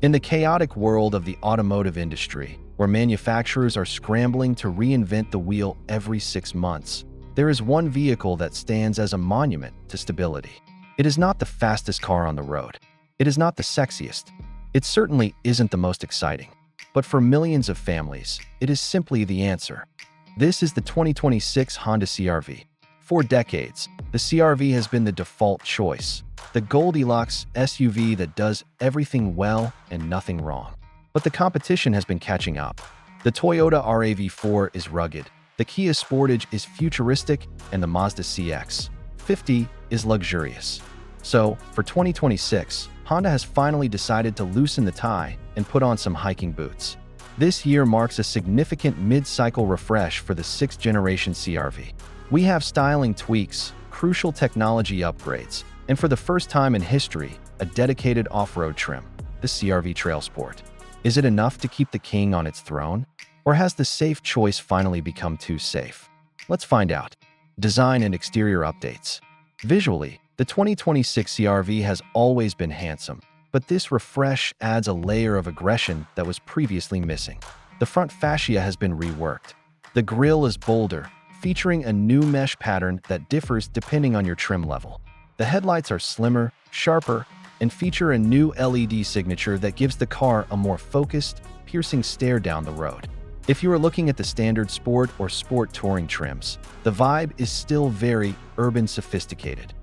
In the chaotic world of the automotive industry, where manufacturers are scrambling to reinvent the wheel every 6 months, there is one vehicle that stands as a monument to stability. It is not the fastest car on the road. It is not the sexiest. It certainly isn't the most exciting. But for millions of families, it is simply the answer. This is the 2026 Honda CR-V. For decades, the CR-V has been the default choice, the Goldilocks SUV that does everything well and nothing wrong. But the competition has been catching up. The Toyota RAV4 is rugged, the Kia Sportage is futuristic, and the Mazda CX-50 is luxurious. So, for 2026, Honda has finally decided to loosen the tie and put on some hiking boots. This year marks a significant mid-cycle refresh for the 6th-generation CR-V. We have styling tweaks, crucial technology upgrades, and for the first time in history, a dedicated off-road trim, the CR-V Trail Sport. Is it enough to keep the king on its throne? Or has the safe choice finally become too safe? Let's find out. Design and exterior updates. Visually, the 2026 CR-V has always been handsome, but this refresh adds a layer of aggression that was previously missing. The front fascia has been reworked. The grille is bolder, featuring a new mesh pattern that differs depending on your trim level. The headlights are slimmer, sharper, and feature a new LED signature that gives the car a more focused, piercing stare down the road. If you are looking at the standard sport or sport touring trims, the vibe is still very urban sophisticated.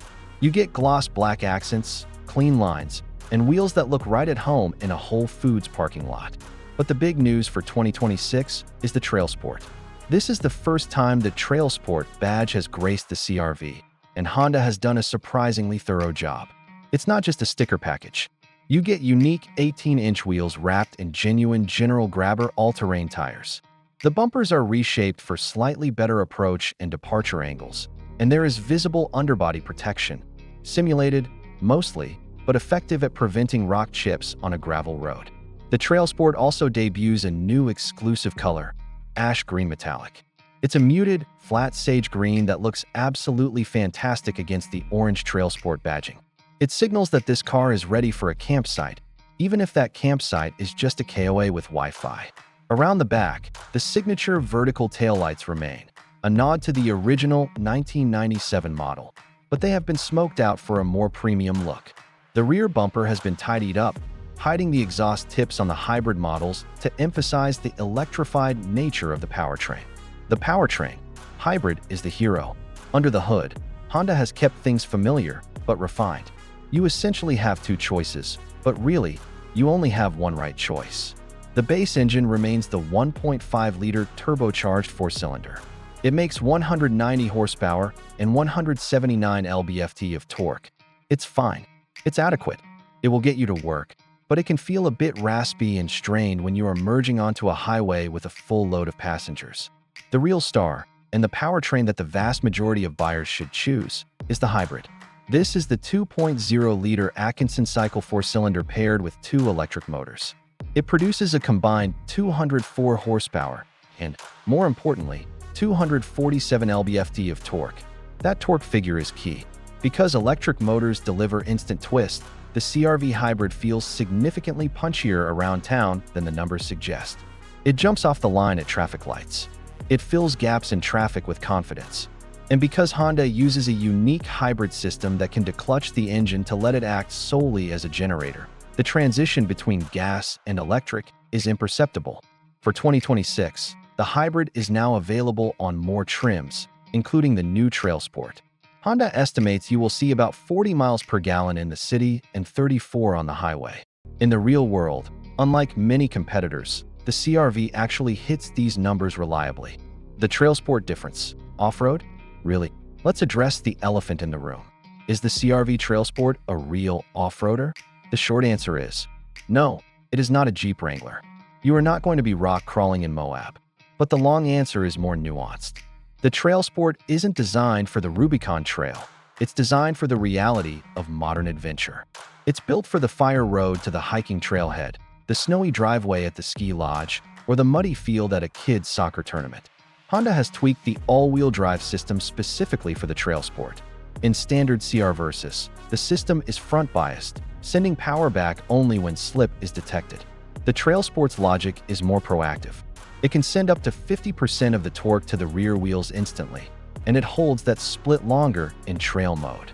You get gloss black accents, clean lines, and wheels that look right at home in a Whole Foods parking lot. But the big news for 2026 is the Trail Sport. This is the first time the Trail Sport badge has graced the CR-V, and Honda has done a surprisingly thorough job. It's not just a sticker package. You get unique 18-inch wheels wrapped in genuine General Grabber all-terrain tires. The bumpers are reshaped for slightly better approach and departure angles, and there is visible underbody protection, simulated, mostly, but effective at preventing rock chips on a gravel road. The Trail Sport also debuts a new exclusive color, ash green metallic. It's a muted, flat sage green that looks absolutely fantastic against the orange Trail Sport badging. It signals that this car is ready for a campsite, even if that campsite is just a KOA with Wi-Fi. Around the back, the signature vertical taillights remain, a nod to the original 1997 model, but they have been smoked out for a more premium look. The rear bumper has been tidied up, hiding the exhaust tips on the hybrid models to emphasize the electrified nature of the powertrain. The powertrain, hybrid, is the hero. Under the hood, Honda has kept things familiar but refined. You essentially have two choices, but really, you only have one right choice. The base engine remains the 1.5-liter turbocharged 4-cylinder. It makes 190 horsepower and 179 lb-ft of torque. It's fine. It's adequate. It will get you to work, but it can feel a bit raspy and strained when you are merging onto a highway with a full load of passengers. The real star, and the powertrain that the vast majority of buyers should choose, is the hybrid. This is the 2.0-liter Atkinson cycle 4-cylinder paired with 2 electric motors. It produces a combined 204 horsepower and, more importantly, 247 lb-ft of torque. That torque figure is key. Because electric motors deliver instant twist, the CR-V hybrid feels significantly punchier around town than the numbers suggest. It jumps off the line at traffic lights. It fills gaps in traffic with confidence. And because Honda uses a unique hybrid system that can declutch the engine to let it act solely as a generator, the transition between gas and electric is imperceptible. For 2026, the hybrid is now available on more trims, including the new Trail Sport. Honda estimates you will see about 40 miles per gallon in the city and 34 on the highway. In the real world, unlike many competitors, the CR-V actually hits these numbers reliably. The Trail Sport difference: off-road? Really? Let's address the elephant in the room. Is the CR-V Trail Sport a real off-roader? The short answer is no, it is not a Jeep Wrangler. You are not going to be rock crawling in Moab. But the long answer is more nuanced. The Trail Sport isn't designed for the Rubicon Trail. It's designed for the reality of modern adventure. It's built for the fire road to the hiking trailhead, the snowy driveway at the ski lodge, or the muddy field at a kids' soccer tournament. Honda has tweaked the all-wheel drive system specifically for the Trail Sport. In standard CR Versus, the system is front-biased, sending power back only when slip is detected. The Trail Sport's logic is more proactive. It can send up to 50% of the torque to the rear wheels instantly, and it holds that split longer in trail mode.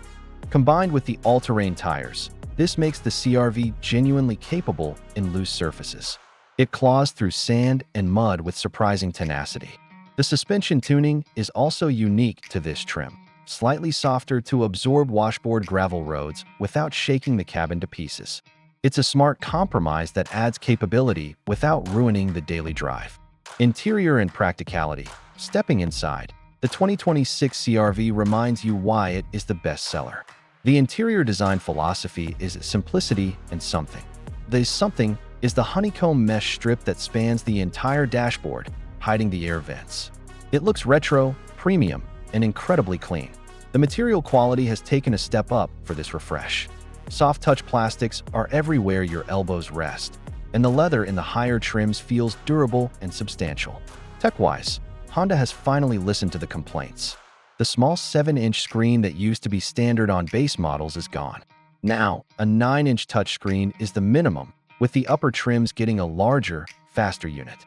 Combined with the all-terrain tires, this makes the CR-V genuinely capable in loose surfaces. It claws through sand and mud with surprising tenacity. The suspension tuning is also unique to this trim, slightly softer to absorb washboard gravel roads without shaking the cabin to pieces. It's a smart compromise that adds capability without ruining the daily drive. Interior and practicality. Stepping inside, the 2026 CR-V reminds you why it is the best seller. The interior design philosophy is simplicity and something. The something is the honeycomb mesh strip that spans the entire dashboard, hiding the air vents. It looks retro, premium, and incredibly clean. The material quality has taken a step up for this refresh. Soft-touch plastics are everywhere your elbows rest, and the leather in the higher trims feels durable and substantial. Tech-wise, Honda has finally listened to the complaints. The small 7-inch screen that used to be standard on base models is gone. Now, a 9-inch touchscreen is the minimum, with the upper trims getting a larger, faster unit.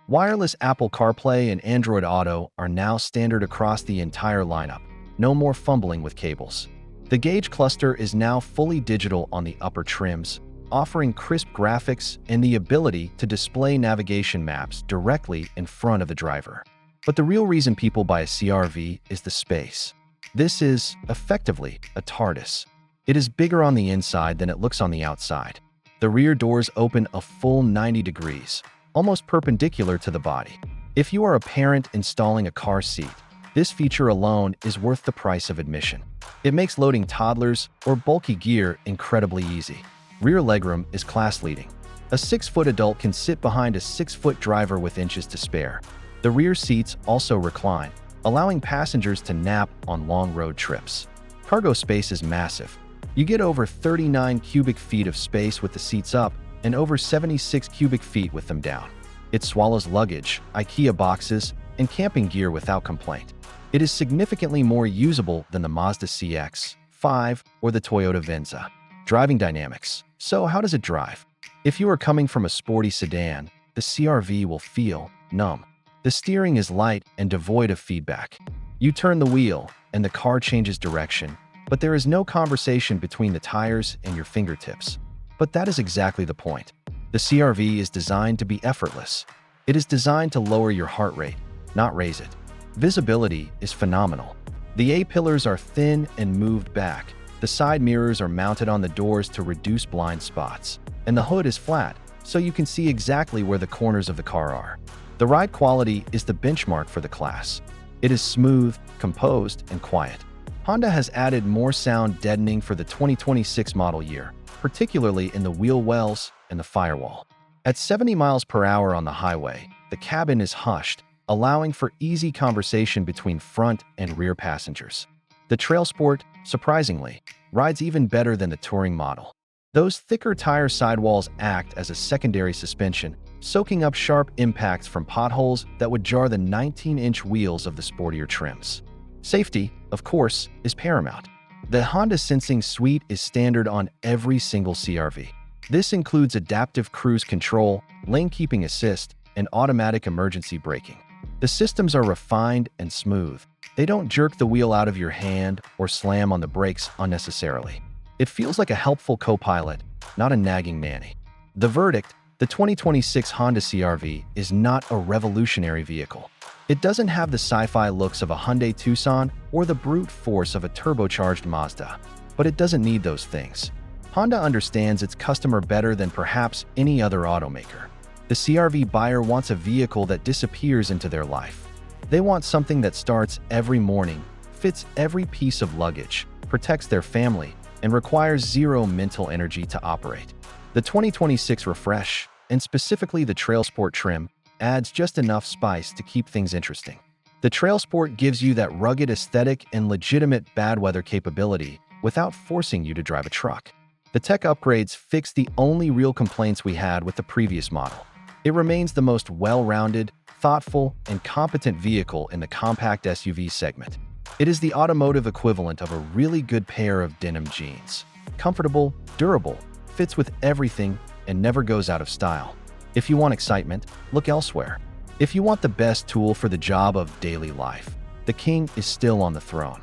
Wireless Apple CarPlay and Android Auto are now standard across the entire lineup. No more fumbling with cables. The gauge cluster is now fully digital on the upper trims, offering crisp graphics and the ability to display navigation maps directly in front of the driver. But the real reason people buy a CR-V is the space. This is, effectively, a TARDIS. It is bigger on the inside than it looks on the outside. The rear doors open a full 90 degrees, almost perpendicular to the body. If you are a parent installing a car seat, this feature alone is worth the price of admission. It makes loading toddlers or bulky gear incredibly easy. Rear legroom is class-leading. A 6-foot adult can sit behind a 6-foot driver with inches to spare. The rear seats also recline, allowing passengers to nap on long road trips. Cargo space is massive. You get over 39 cubic feet of space with the seats up and over 76 cubic feet with them down. It swallows luggage, IKEA boxes, and camping gear without complaint. It is significantly more usable than the Mazda CX-5 or the Toyota Venza. Driving dynamics. So how does it drive? If you are coming from a sporty sedan, the CR-V will feel numb. The steering is light and devoid of feedback. You turn the wheel, and the car changes direction, but there is no conversation between the tires and your fingertips. But that is exactly the point. The CR-V is designed to be effortless. It is designed to lower your heart rate, not raise it. Visibility is phenomenal. The A-pillars are thin and moved back. The side mirrors are mounted on the doors to reduce blind spots. And the hood is flat, so you can see exactly where the corners of the car are. The ride quality is the benchmark for the class. It is smooth, composed, and quiet. Honda has added more sound deadening for the 2026 model year, particularly in the wheel wells and the firewall. At 70 miles per hour on the highway, the cabin is hushed, allowing for easy conversation between front and rear passengers. The Trail Sport, surprisingly, rides even better than the touring model. Those thicker tire sidewalls act as a secondary suspension, soaking up sharp impacts from potholes that would jar the 19-inch wheels of the sportier trims. Safety, of course, is paramount. The Honda Sensing Suite is standard on every single CR-V. This includes adaptive cruise control, lane keeping assist, and automatic emergency braking. The systems are refined and smooth. They don't jerk the wheel out of your hand or slam on the brakes unnecessarily. It feels like a helpful co-pilot, not a nagging nanny. The verdict: the 2026 Honda CR-V is not a revolutionary vehicle. It doesn't have the sci-fi looks of a Hyundai Tucson or the brute force of a turbocharged Mazda, but it doesn't need those things. Honda understands its customer better than perhaps any other automaker. The CR-V buyer wants a vehicle that disappears into their life. They want something that starts every morning, fits every piece of luggage, protects their family, and requires zero mental energy to operate. The 2026 refresh, and specifically the Trail Sport trim, adds just enough spice to keep things interesting. The Trail Sport gives you that rugged aesthetic and legitimate bad weather capability without forcing you to drive a truck. The tech upgrades fix the only real complaints we had with the previous model. It remains the most well-rounded, thoughtful, and competent vehicle in the compact SUV segment. It is the automotive equivalent of a really good pair of denim jeans. Comfortable, durable, fits with everything and never goes out of style. If you want excitement, look elsewhere. If you want the best tool for the job of daily life, the king is still on the throne.